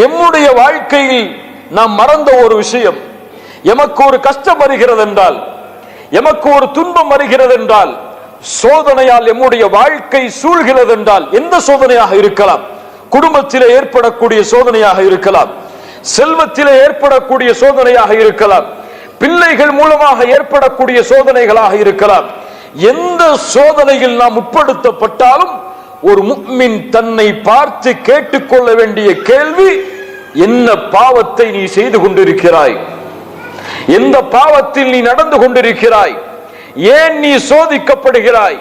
எம்முடைய வாழ்க்கையில் நாம் மறந்த ஒரு விஷயம், எமக்கு ஒரு கஷ்டம் வருகிறது என்றால், எமக்கு ஒரு துன்பம் வருகிறது என்றால், சோதனையால் எம்முடைய வாழ்க்கை சூழ்கிறது என்றால், எந்த சோதனையாக இருக்கலாம், குடும்பத்திலே ஏற்படக்கூடிய சோதனையாக இருக்கலாம், செல்வத்திலே ஏற்படக்கூடிய சோதனையாக இருக்கலாம், பிள்ளைகள் மூலமாக ஏற்படக்கூடிய சோதனைகளாக இருக்கலாம், எந்த சோதனையில் நாம் உட்படுத்தப்பட்டாலும் ஒரு முஃமின் தன்னை பார்த்து கேட்டுக்கொள்ள வேண்டிய கேள்வி, என்ன பாவத்தை நீ செய்து கொண்டிருக்கிறாய், எந்த பாவத்தில் நீ நடந்து கொண்டிருக்கிறாய், ஏன் நீ சோதிக்கப்படுகிறாய்,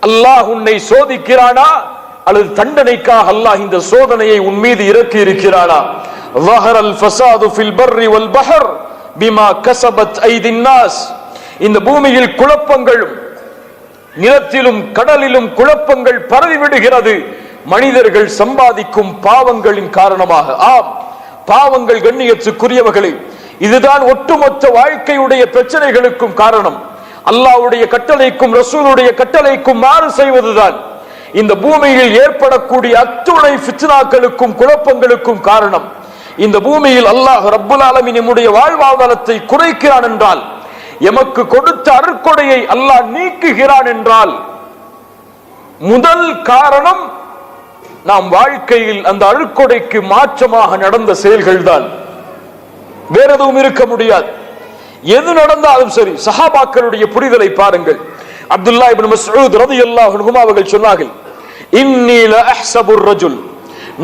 அல்லாஹ் உன்னை சோதிக்கிறானா அல்லது தண்டனைக்காக அல்லாஹ் இந்த சோதனையை உன் மீது இறக்கி இருக்கிறானா? ظهرல் الفساد في البر والبحر بما كسبت ايدي الناس. இந்த பூமியில் குழப்பங்களும் நிலத்திலும் கடலிலும் குழப்பங்கள் பரவி விடுகிறது மனிதர்கள் சம்பாதிக்கும் பாவங்களின் காரணமாக. ஆம், பாவங்கள் கண்ணியத்துக்குரியவர்களே, இதுதான் ஒட்டுமொத்த வாழ்க்கையுடைய பிரச்சனைகளுக்கும் காரணம். அல்லாஹ்வுடைய கட்டளைக்கும் ரசூலுடைய கட்டளைக்கும் மாறு செய்வதுதான் இந்த பூமியில் ஏற்படக்கூடிய அத்துணை ஃபித்னாக்களுக்கும் குழப்பங்களுக்கும் காரணம். இந்த பூமியில் அல்லாஹ் ரப்புல் ஆலமீன் நம்முடைய வாழ்வாதாரத்தை குறைக்கிறான் என்றால், எமக்கு கொடுத்த அருட்கொடையை அல்லாஹ் நீக்குகிறான் என்றால், முதல் காரணம் நாம் வாழ்க்கையில் அந்த அருட்கொடைக்கு மாற்றமாக நடந்த செயல்கள் தான். வேற எதுவும் இருக்க முடியாது. எது நடந்தாலும் சரி. சஹாபாக்களுடைய புரிதலை பாருங்கள். அப்துல்லா இப்னு மஸ்ஊத் ரலியல்லாஹு அன்ஹு அவர்கள் சொன்னார்கள், இன்னி லா அஹ்ஸபு الرجل,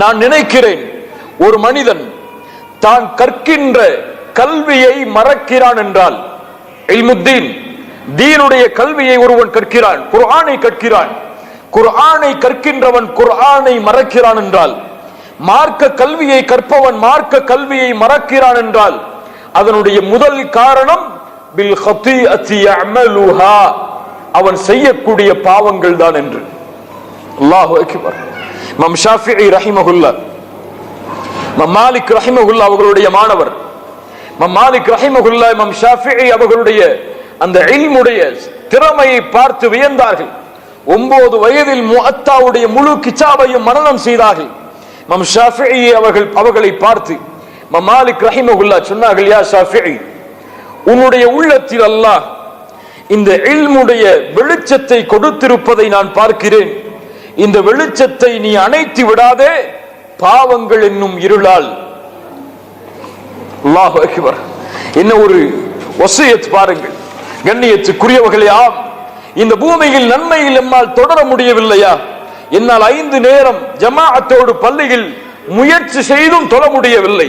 நான் நினைக்கிறேன் ஒரு மனிதன் தான் கற்கின்ற கல்வியை மறக்கிறான் என்றால், இல்முத்தீன், தீனுடைய கல்வியை ஒருவன் கற்கிறான், குர்ஆனை கற்கிறான், குர்ஆனை கற்கின்றவன் குர்ஆனை மறக்கிறான் என்றால், மார்க்க கல்வியை கற்பவன் மார்க்க கல்வியை மறக்கிறான் என்றால், அதனுடைய முதல் காரணம் பில் ஹதீஅத்தி யஅமலுஹா, அவன் செய்யக்கூடிய பாவங்கள் தான் என்று. அல்லாஹு அக்பர். இமாம் ஷாஃபிஈ ரஹிமஹுல்லாஹ், இமாம் மாலிக் ரஹிமஹுல்லாஹ் அவர்களுடைய மாணவர் இமாம் மாலிக் ரஹிமஹுல்லாஹ் இமாம் ஷாஃபிஈ அவர்களுடைய அந்த இல்முடைய திறமையை பார்த்து வியந்தார்கள். 9 வயதில் முஅத்தாவுடைய முழு கிதாபையும் மனனம் செய்தார்கள். இமாம் ஷாஃபிஈ அவர்களை பார்த்து இமாம் மாலிக் ரஹிமஹுல்லாஹ் சொன்னார்கள், யா ஷாஃபிஈ, உன்னுடைய உள்ளத்தில் அல்லாஹ் இந்த இல்முடைய வெளிச்சத்தை கொடுத்திருப்பதை நான் பார்க்கிறேன். இந்த வெளிச்சத்தை நீ அணைத்து விடாதே, பாவங்கள் என்னும் இருளால். அல்லாஹு அக்பர். என்ன ஒரு வசியத் பாருங்கள் கண்ணியத்துக்குரியவர்களே. ஆம், இந்த பூமியில் நன்மையில் எம்மால் தொடர முடியவில்லையா? என்னால் 5 நேரம் ஜமாஅத்தோடு பள்ளியில் முயற்சி செய்தும் தொழ முடியவில்லை.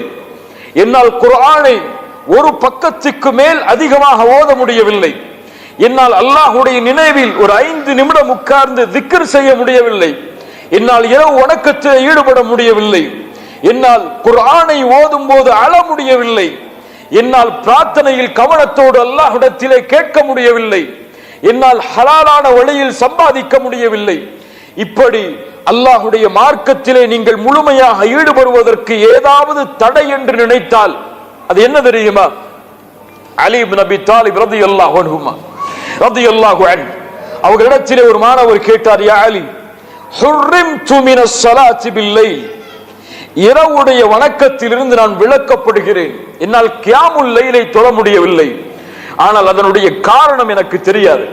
என்னால் குர்ஆனை ஒரு பக்கத்துக்கு மேல் அதிகமாக ஓத முடியவில்லை. என்னால் அல்லாஹ்வுடைய நினைவில் ஒரு 5 நிமிடம் உட்கார்ந்து திக்ர் செய்ய முடியவில்லை. என்னால் இரவு வணக்கத்தில் ஈடுபட முடியவில்லை. என்னால் குர்ஆனை ஓதும் போது அழ முடியவில்லை. என்னால் பிரார்த்தனையில் கவனத்தோடு அல்லாஹ்விடத்திலே கேட்க முடியவில்லை. என்னால் ஹலாலான வழியில் சம்பாதிக்க முடியவில்லை. இப்படி அல்லாஹ்வுடைய மார்க்கத்திலே நீங்கள் முழுமையாக ஈடுபடுவதற்கு ஏதாவது தடை என்று நினைத்தால் அது என்ன தெரியுமா? அலி இப்னு அபி தாலிப் ரலியல்லாஹு அன்ஹு அவர்களிடத்திலே ஒரு மாணவர் கேட்டார், யா அலி, ஹுர்ரிம்து மினஸ் ஸலாத்தி பில்லைல், இரவுடைய வணக்கத்திலிருந்து நான் விலக்கப்படுகிறேன். என்னால் கியாமுல் லைலை தொழ முடியவில்லை. ஆனால் அதனுடைய காரணம் எனக்கு தெரியாது.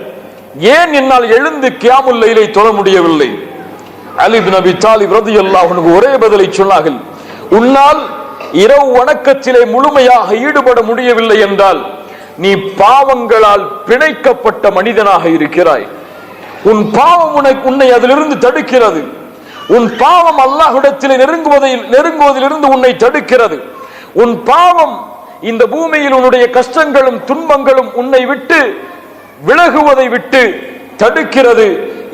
ஏன் என்னால் எழுந்து கியாமுல் லைலை தொழ முடியவில்லை? அலி இப்னு அபி தாலிப் ரலியல்லாஹு அன்ஹு ஒரே பதிலை சொன்னார்கள், உன்னால் இரவு வணக்கத்திலே முழுமையாக ஈடுபட முடியவில்லை என்றால் நீ பாவங்களால் பிணைக்கப்பட்ட மனிதனாக இருக்கிறாய். உன் பாவம் உன்னை அதிலிருந்து தடுக்கிறது. உன் பாவம் அல்லாஹ்விடத்திலே நெருங்குவதிலிருந்து உன்னை தடுக்கிறது. உன் பாவம் இந்த பூமியில் உன்னுடைய கஷ்டங்களும் துன்பங்களும் உன்னை விட்டு விலகுவதை விட்டு தடுக்கிறது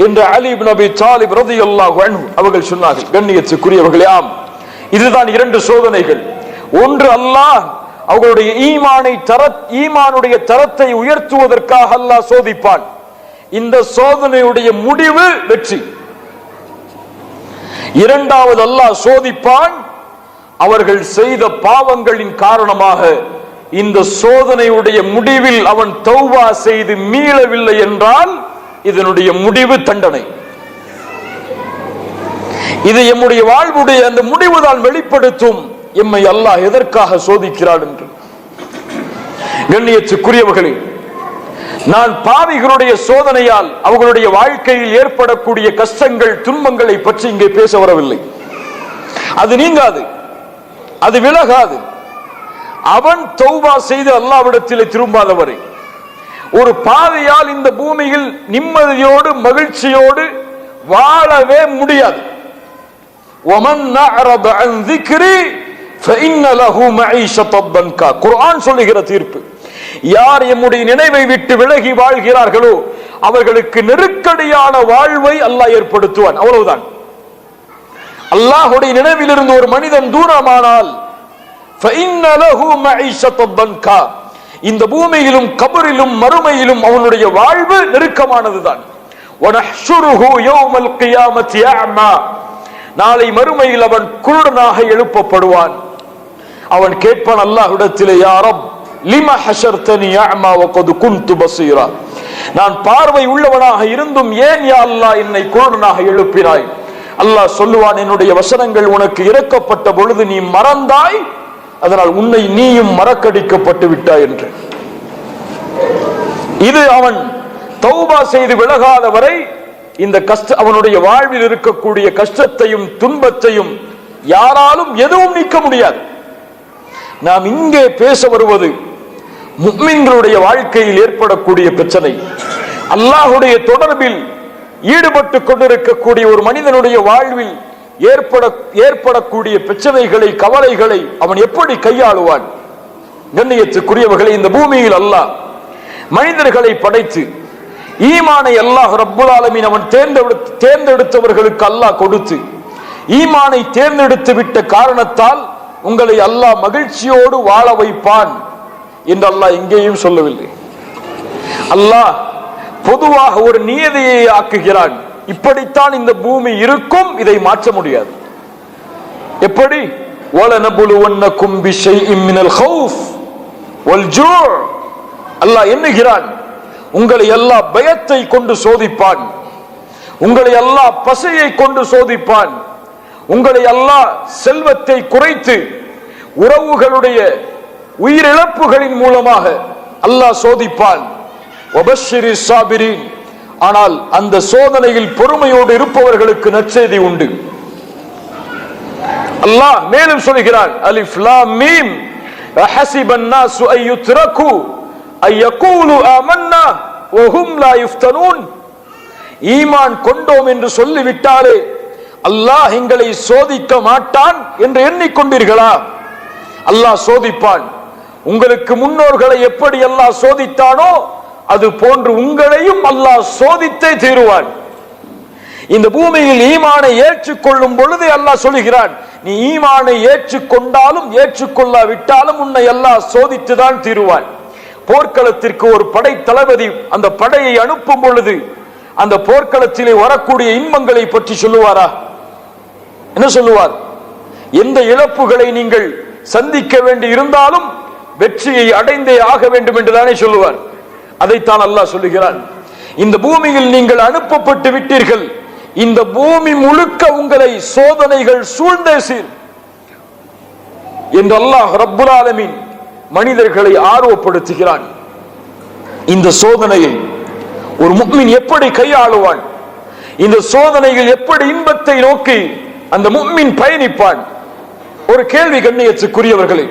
என்று அலி இப்னு அபி தாலிப் ரலியல்லாஹு அன்ஹு அவர்கள் சொன்னார்கள். கண்ணியத்துக்குரியவர்களே, ஆம், இதுதான் 2 சோதனைகள். ஒன்று, அல்லாஹ் அவர்களுடைய ஈமானுடைய தரத்தை உயர்த்துவதற்காக அல்லாஹ் சோதிப்பான். இந்த சோதனையுடைய முடிவு வெற்றி. இரண்டாவது, அல்லாஹ் சோதிப்பான் அவர்கள் செய்த பாவங்களின் காரணமாக. இந்த சோதனையுடைய முடிவில் அவன் தௌபா செய்து மீளவில்லை என்றால் இதனுடைய முடிவு தண்டனை. இது எம்முடைய வாழ்வுடைய அந்த முடிவுதான் வெளிப்படுத்தும் எம்மை அல்லாஹ் எதற்காக சோதிக்கிறான் என்று. கண்ணியத்துக்குரியவர்களே, நான் பாவிகளுடைய சோதனையால் அவர்களுடைய வாழ்க்கையில் ஏற்படக்கூடிய கஷ்டங்கள் துன்பங்களை பற்றி இங்கே பேச வரவில்லை. அது நீங்காது, அது விலகாது. அவன் தௌபா செய்து அல்லாஹ்விடத்தில் திரும்பாதவரை ஒரு பாவியால் இந்த பூமியில் நிம்மதியோடு மகிழ்ச்சியோடு வாழவே முடியாது. குர்ஆன் சொல்லுகிற தீர்ப்பு, யார் எம்முடைய நினைவை விட்டு விலகி வாழ்கிறார்களோ அவர்களுக்கு நெருக்கடியான வாழ்வை அல்லாஹ் ஏற்படுத்துவான். அவ்வளவுதான். அல்லாஹ்வுடைய நினைவில் இருந்து ஒரு மனிதன் தூரமானால் இந்த பூமியிலும் கபரிலும் மறுமையிலும் அவனுடைய வாழ்வு நெருக்கமானதுதான். நாளை மறுமையில் அவன் குருடனாக எழுப்பப்படுவான். அவன் கேட்பான் அல்லாஹ்விடத்திலே, யா ரப் லிமா ஹஷர்தனி அஅமா வகத் குன்து பஸீரா, நான் பார்வை உள்ளவனாக இருந்தும் ஏன் யா அல்லாஹ் என்னை குருடனாக எழுப்பினாய்? அல்லாஹ் சொல்லுவான், என்னுடைய வசனங்கள் உனக்கு இறக்கப்பட்ட பொழுது நீ மறந்தாய், அதனால் உன்னை நீயும் மறக்கடிக்கப்பட்டு விட்டாய் என்று. இது அவன் தௌபா செய்து விலகாத வரை இந்த அவனுடைய வாழ்வில் இருக்கக்கூடிய கஷ்டத்தையும் துன்பத்தையும் யாராலும் எதுவும் நீக்க முடியாது. நாம் இங்கே பேச வருவது முஃமின்களுடைய வாழ்க்கையில் ஏற்படக்கூடிய பிரச்சனை. அல்லாஹ்வுடைய தொடர்பில் ஈடுபட்டு கொண்டிருக்கக்கூடிய ஒரு மனிதனுடைய வாழ்வில் ஏற்படக்கூடிய பிரச்சனைகளை, கவலைகளை அவன் எப்படி கையாளுவான்? கண்ணியத்துக்குரியவர்களை, இந்த பூமியில் அல்லாஹ் மனிதர்களை படைத்து ஈமானை அல்லாஹ் ரப்புல் ஆலமீன் அவன் தேர்ந்தெடுத்தவர்களுக்கு அல்லாஹ் கொடுத்து ஈமானை தேர்ந்தெடுத்து விட்ட காரணத்தால் உங்களை அல்லாஹ் மகிழ்ச்சியோடு வாழ வைப்பான் என்று அல்லாஹ் எங்கேயும் சொல்லவில்லை. அல்லாஹ் பொதுவாக ஒரு நியதியை ஆக்குகிறான். இப்படித்தான் இந்த பூமி இருக்கும், இதை மாற்ற முடியாது. எப்படி? وَلَنَبْلُوَنَّكُمْ بِشَيْءٍ مِنَ الْخَوْفِ وَالْجُوعِ, அல்லாஹ் எண்ணுகிறான், உங்களை அல்லாஹ் பயத்தை கொண்டு சோதிப்பான், உங்களை அல்லாஹ் பசியை கொண்டு சோதிப்பான், உங்களை அல்லாஹ் செல்வத்தை குறைத்து உறவுகளுடைய உயிரிழப்புகளின் மூலமாக அல்லாஹ் சோதிப்பான். வபஷ்ஷிரி ஸாபிரீன், ஆனால் அந்த சோதனையில் பொறுமையோடு இருப்பவர்களுக்கு நற்செய்தி உண்டு. அல்லாஹ் மேலும் சொல்கிறான், அலிஃப் லாம் மீம் அஹஸிபன் நாஸு அய்யுத்ரகு அய்யகூலு ஆமன்னா வஹும் லா யுஃப்தனூன், ஈமான் கொண்டோம் என்று சொல்லிவிட்டாலே அல்லாஹ் எங்களை சோதிக்க மாட்டான் என்று எண்ணிக்கொண்டீர்களா? அல்லாஹ் சோதிப்பான். உங்களுக்கு முன்னோர்களை எப்படி அல்லாஹ் சோதித்தானோ அது போன்று உங்களையும் அல்லாஹ் சோதித்தே தீருவான். இந்த பூமியில் ஈமானை ஏற்றுக்கொள்ளும் பொழுது அல்லாஹ் சொல்கிறான், நீ ஈமானை ஏற்றுக்கொண்டாலும் ஏற்றுக்கொள்ளாவிட்டாலும் உன்னை அல்லாஹ் சோதித்துதான் தீருவான். போர்க்களத்திற்கு ஒரு படை தளபதி அந்த படையை அனுப்பும் பொழுது அந்த போர்க்களத்திலே வரக்கூடிய இன்பங்களை பற்றி சொல்லுவாரா? என்ன சொல்லுவார்? எந்த இழப்புகளை நீங்கள் சந்திக்க வேண்டி இருந்தாலும் வெற்றியை அடைந்தே ஆக வேண்டும் என்றுதானே சொல்லுவார். அதைத்தான் அல்லாஹ் சொல்லுகிறான், இந்த பூமியில் நீங்கள் அனுப்பப்பட்டு விட்டீர்கள், இந்த பூமி முழுக்க உங்களை சோதனைகள் சூழ்ந்தே சீர் என்று அல்லாஹ் ரப்புல் ஆலமீன் மனிதர்களை ஆர்வப்படுத்துகிறான். இந்த சோதனையை ஒரு முஃமின் எப்படி கையாளுவான்? இந்த சோதனையில் எப்படி இன்பத்தை நோக்கி அந்த முஃமின் பயணிப்பான்? ஒரு கேள்வி கண்ணியத்துக்குரியவர்களே,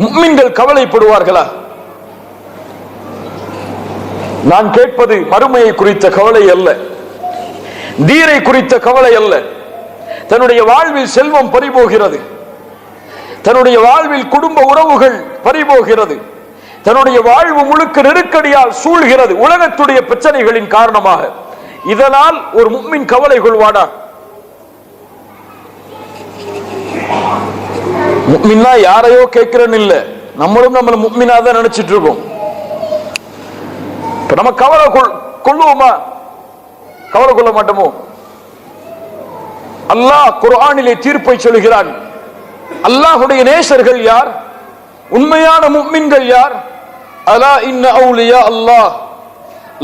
முஃமின்கள் கவலைப்படுவார்களா? நான் கேட்பது மறுமையை குறித்த கவலை அல்ல, தீரை குறித்த கவலை அல்ல. தன்னுடைய வாழ்வில் செல்வம் பறிபோகிறது, தன்னுடைய வாழ்வில் குடும்ப உறவுகள் பறிபோகிறது, தன்னுடைய வாழ்வு முழுக்க நெருக்கடியால் சூழ்கிறது உலகத்துடைய பிரச்சனைகளின் காரணமாக. இதனால் ஒரு முஃமின் கவலை கொள்வானா? முஃமின்னா யாரையோ கேட்கிறேன்னு இல்ல, நம்மளும் நம்மள முஃமினா தான் நினைச்சிட்டு இருக்கோம். நம்ம கவலை கொள்ளுவோமா? கவலை கொள்ள மாட்டோமோ? அல்லாஹ் குர்ஆனிலே தீர்ப்பை சொல்கிறான். அல்லாஹ்வுடைய நேசர்கள் யார்? உண்மையான முஃமின்கள் யார்? அலா இன்ன அவுலியா அல்லாஹ்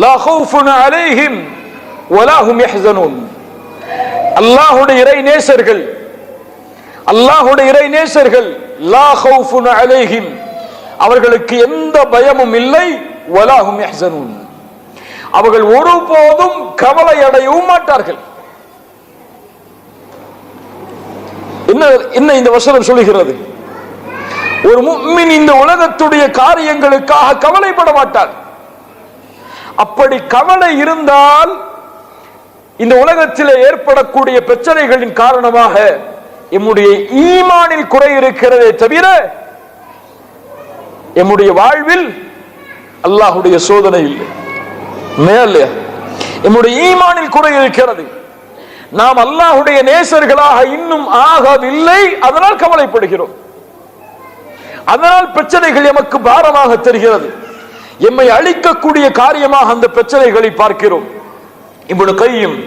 லா ஹவுஃபுன் அலைஹிம் வலா ஹும் யஹ்ஸனூன். அல்லாஹ்வுடைய இறை நேசர்கள், அல்லாஹ்வுடைய இறை நேசர்கள் லா ஹவுஃபுன் அலைஹிம், அவர்களுக்கு எந்த பயமும் இல்லை, வலா ஹும் யஹ்ஸனூன், அவர்கள் ஒருபோதும் கவலை அடையவும் மாட்டார்கள். என்ன இந்த வசனம் சொல்லுகிறது? ஒரு முஃமின் இந்த உலகத்துடைய காரியங்களுக்காக கவலைப்பட மாட்டார். அப்படி கவலை இருந்தால் இந்த உலகத்தில் ஏற்படக்கூடிய பிரச்சனைகளின் காரணமாக எம்முடைய ஈமானில் குறை இருக்கிறதே தவிர எம்முடைய வாழ்வில் அல்லாஹ்வுடைய சோதனை இல்லை. மேலே எம்முடைய ஈமானில் குறை இருக்கிறது. நாம் அல்லாஹ்வுடைய நேசர்களாக இன்னும் ஆகவில்லை, அதனால் கவலைப்படுகிறோம். அதனால் பிரச்சனைகள் எமக்கு பாரமாக தெரிகிறது. எம்மை அழிக்கக்கூடிய காரியமாக அந்த பிரச்சனைகளை பார்க்கிறோம். இப்னு கய்யிம்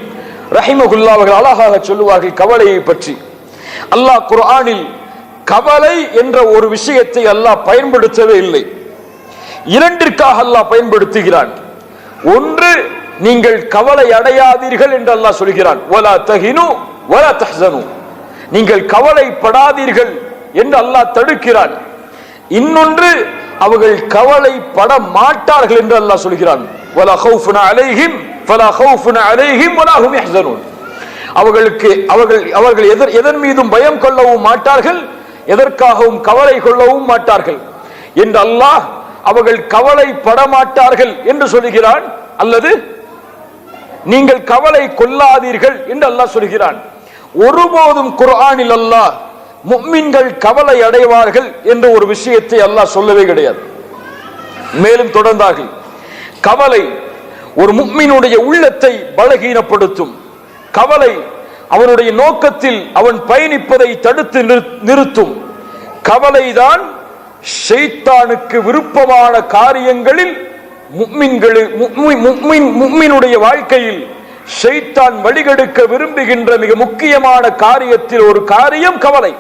ரஹிமஹுல்லாஹ் அவர்கள் அழகாக சொல்லுவார்கள் கவலையை பற்றி. அல்லாஹ் குர்ஆனில் கவலை என்ற ஒரு விஷயத்தை அல்லாஹ் பயன்படுத்தவே இல்லை. இரண்டிற்காக அல்லாஹ் பயன்படுத்துகிறான். ஒன்று, நீங்கள் கவலை அடையாதீர்கள் என்று அல்லாஹ் சொல்கிறான். வலா தஹினு வலா தஹ்ஸனு, நீங்கள் கவலைப்படாதீர்கள் என்று அல்லாஹ் தடுக்கிறான். இன்னொன்று, அவர்கள் கவலைப்பட மாட்டார்கள் என்று அல்லாஹ் சொல்கிறான். வலா ஹவுஃபுன் அலைஹிம் ஃபலா ஹவுஃபுன் அலைஹிம் வலா ஹும் யஹ்ஸனூன், அவர்கள் எதன் மீதும் பயம் கொள்ளவும் மாட்டார்கள், எதற்காகவும் கவலை கொள்ளவும் மாட்டார்கள் என்று அல்லாஹ் அவர்கள் கவலைப்பட மாட்டார்கள் என்று சொல்கிறான். அல்லது நீங்கள் கவலை கொள்ளாதீர்கள் என்று அல்லாஹ் சொல்கிறான். ஒருபோதும் குர்ஆனில் அல்லாஹ் முஃமின்கள் கவலை அடைவார்கள் என்ற ஒரு விஷயத்தை அல்லாஹ் சொல்லவே கிடையாது. மேலும் தொடர்ந்தார்கள், கவலை ஒரு முஃமினுடைய உள்ளத்தை பலகீனப்படுத்தும். கவலை அவனுடைய நோக்கத்தில் அவன் பயணிப்பதை தடுத்து நிறுத்தும். கவலைதான் ஷைத்தானுக்கு விருப்பமான காரியங்களில் முஃமினுடைய வாழ்க்கையில் ஷைத்தான் வழிகெடுக்க விரும்புகின்ற மிக முக்கியமான காரியத்தில் ஒரு காரியம் கவலை.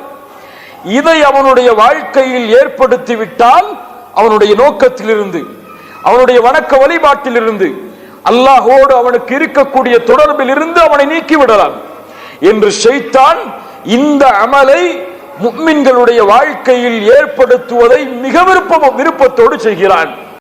இதை அவனுடைய வாழ்க்கையில் ஏற்படுத்திவிட்டால் அவனுடைய நோக்கத்திலிருந்து, அவனுடைய வணக்க வழிபாட்டிலிருந்து, அல்லாஹோடு அவனுக்கு இருக்கக்கூடிய தொடர்பில் இருந்து அவனை நீக்கிவிடலாம் என்று ஷைத்தான் இந்த அமலை முஃமின்களுடைய வாழ்க்கையில் ஏற்படுத்துவதை மிக விருப்பத்தோடு செய்கிறான்.